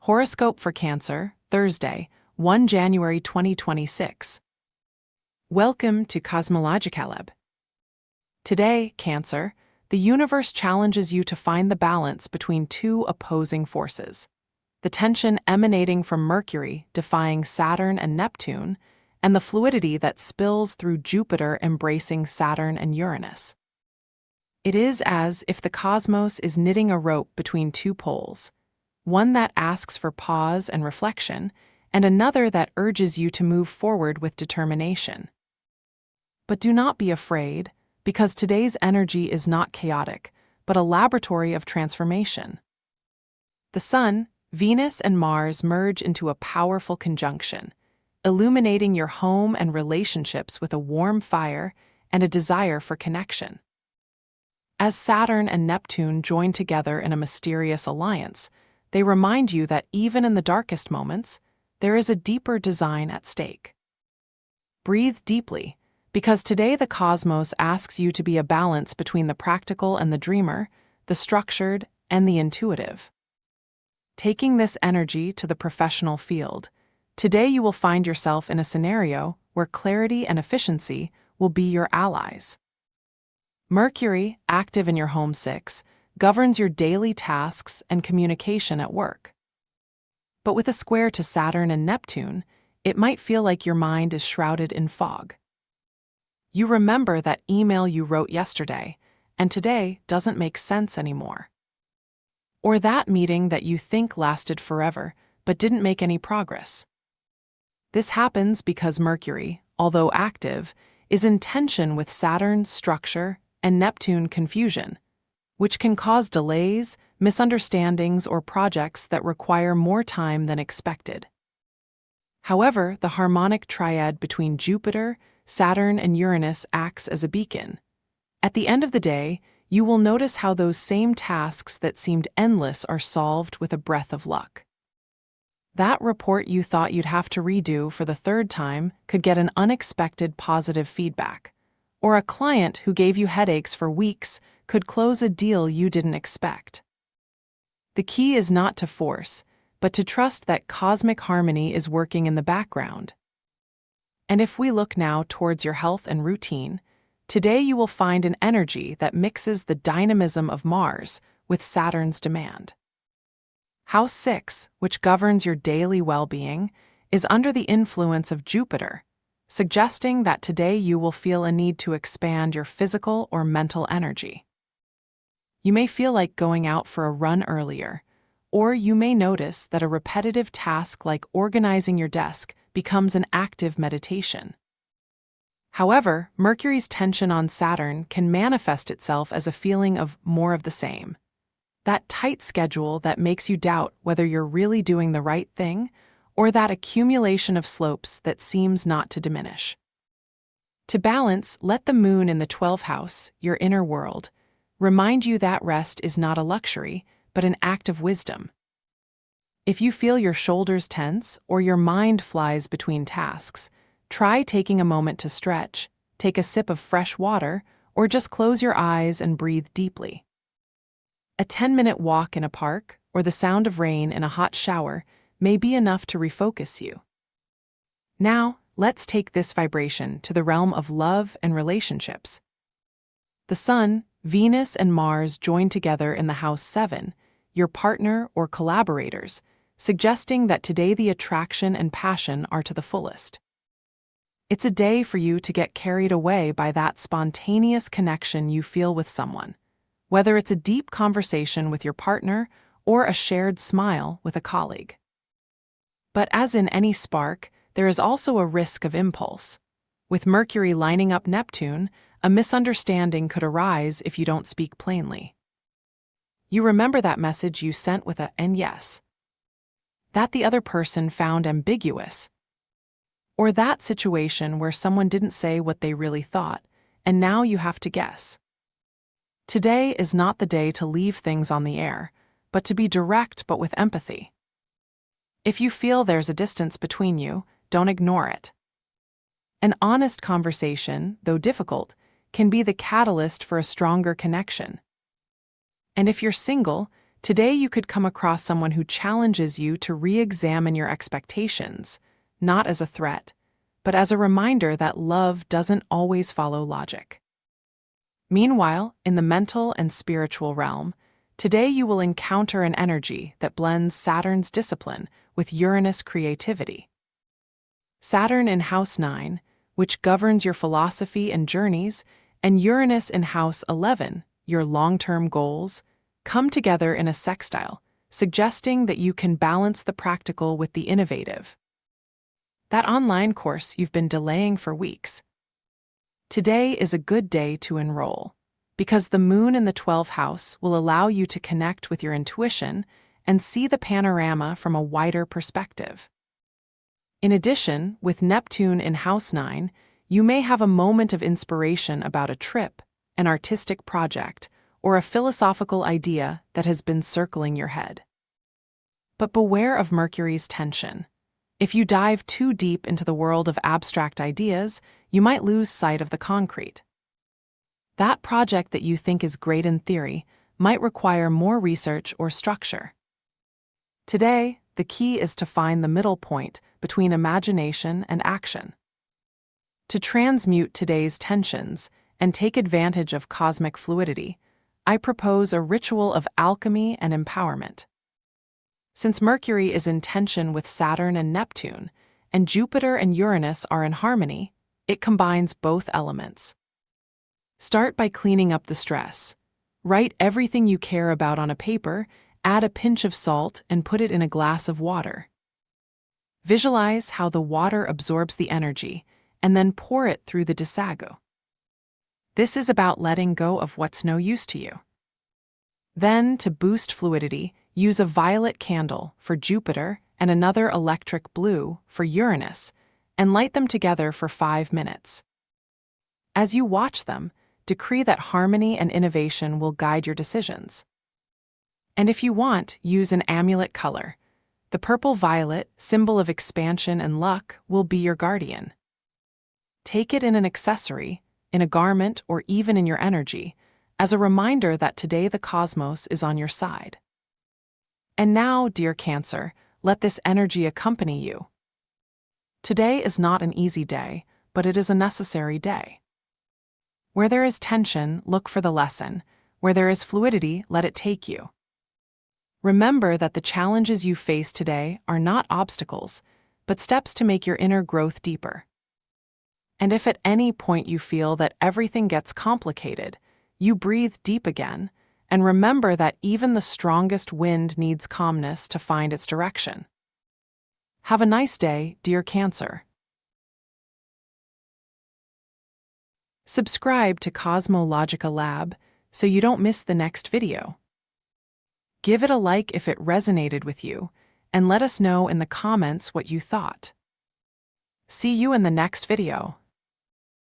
Horoscope for Cancer, Thursday, 1 January 2026. Welcome to Cosmological. Today, Cancer, the universe challenges you to find the balance between two opposing forces. The tension emanating from Mercury defying Saturn and Neptune, and the fluidity that spills through Jupiter embracing Saturn and Uranus. It is as if the cosmos is knitting a rope between two poles, one that asks for pause and reflection, and another that urges you to move forward with determination. But do not be afraid, because today's energy is not chaotic, but a laboratory of transformation. The Sun, Venus, and Mars merge into a powerful conjunction, illuminating your home and relationships with a warm fire and a desire for connection. As Saturn and Neptune join together in a mysterious alliance, they remind you that even in the darkest moments, there is a deeper design at stake. Breathe deeply, because today the cosmos asks you to be a balance between the practical and the dreamer, the structured and the intuitive. Taking this energy to the professional field, today you will find yourself in a scenario where clarity and efficiency will be your allies. Mercury, active in your home 6, governs your daily tasks and communication at work. But with a square to Saturn and Neptune, it might feel like your mind is shrouded in fog. You remember that email you wrote yesterday, and today doesn't make sense anymore. Or that meeting that you think lasted forever, but didn't make any progress. This happens because Mercury, although active, is in tension with Saturn's structure and Neptune confusion, which can cause delays, misunderstandings, or projects that require more time than expected. However, the harmonic triad between Jupiter, Saturn, and Uranus acts as a beacon. At the end of the day, you will notice how those same tasks that seemed endless are solved with a breath of luck. That report you thought you'd have to redo for the third time could get an unexpected positive feedback, or a client who gave you headaches for weeks could close a deal you didn't expect. The key is not to force, but to trust that cosmic harmony is working in the background. And if we look now towards your health and routine, today you will find an energy that mixes the dynamism of Mars with Saturn's demand. House 6, which governs your daily well-being, is under the influence of Jupiter, suggesting that today you will feel a need to expand your physical or mental energy. You may feel like going out for a run earlier, or you may notice that a repetitive task like organizing your desk becomes an active meditation. However, Mercury's tension on Saturn can manifest itself as a feeling of more of the same. That tight schedule that makes you doubt whether you're really doing the right thing, or that accumulation of slopes that seems not to diminish. To balance, let the moon in the 12th house, your inner world, remind you that rest is not a luxury, but an act of wisdom. If you feel your shoulders tense or your mind flies between tasks, try taking a moment to stretch, take a sip of fresh water, or just close your eyes and breathe deeply. A 10-minute walk in a park or the sound of rain in a hot shower may be enough to refocus you. Now, let's take this vibration to the realm of love and relationships. The Sun, Venus, and Mars join together in the House 7, your partner or collaborators, suggesting that today the attraction and passion are to the fullest. It's a day for you to get carried away by that spontaneous connection you feel with someone, whether it's a deep conversation with your partner or a shared smile with a colleague. But as in any spark, there is also a risk of impulse. With Mercury lining up Neptune, a misunderstanding could arise if you don't speak plainly. You remember that message you sent with a "and yes" that the other person found ambiguous, or that situation where someone didn't say what they really thought, and now you have to guess. Today is not the day to leave things on the air, but to be direct but with empathy. If you feel there's a distance between you, don't ignore it. An honest conversation, though difficult, can be the catalyst for a stronger connection. And if you're single, Today you could come across someone who challenges you to re-examine your expectations, not as a threat, but as a reminder that love doesn't always follow logic. Meanwhile, in the mental and spiritual realm, today you will encounter an energy that blends Saturn's discipline with Uranus' creativity. Saturn in House 9, which governs your philosophy and journeys, and Uranus in House 11, your long-term goals, come together in a sextile, suggesting that you can balance the practical with the innovative. That online course you've been delaying for weeks. Today is a good day to enroll, because the moon in the 12th house will allow you to connect with your intuition and see the panorama from a wider perspective. In addition, with Neptune in House 9, you may have a moment of inspiration about a trip, an artistic project, or a philosophical idea that has been circling your head. But beware of Mercury's tension. If you dive too deep into the world of abstract ideas, you might lose sight of the concrete. That project that you think is great in theory might require more research or structure. Today, the key is to find the middle point between imagination and action. To transmute today's tensions and take advantage of cosmic fluidity, I propose a ritual of alchemy and empowerment. Since Mercury is in tension with Saturn and Neptune, and Jupiter and Uranus are in harmony, it combines both elements. Start by cleaning up the stress. Write everything you care about on a paper, add a pinch of salt, and put it in a glass of water. Visualize how the water absorbs the energy, and then pour it through the desago. This is about letting go of what's no use to you. Then, to boost fluidity, use a violet candle for Jupiter and another electric blue for Uranus, and light them together for 5 minutes. As you watch them, decree that harmony and innovation will guide your decisions. And if you want, use an amulet color. The purple-violet, symbol of expansion and luck, will be your guardian. Take it in an accessory, in a garment, or even in your energy, as a reminder that today the cosmos is on your side. And now, dear Cancer, let this energy accompany you. Today is not an easy day, but it is a necessary day. Where there is tension, look for the lesson. Where there is fluidity, let it take you. Remember that the challenges you face today are not obstacles, but steps to make your inner growth deeper. And if at any point you feel that everything gets complicated, you breathe deep again, and remember that even the strongest wind needs calmness to find its direction. Have a nice day, dear Cancer. Subscribe to Cosmologica Lab so you don't miss the next video. Give it a like if it resonated with you, and let us know in the comments what you thought. See you in the next video.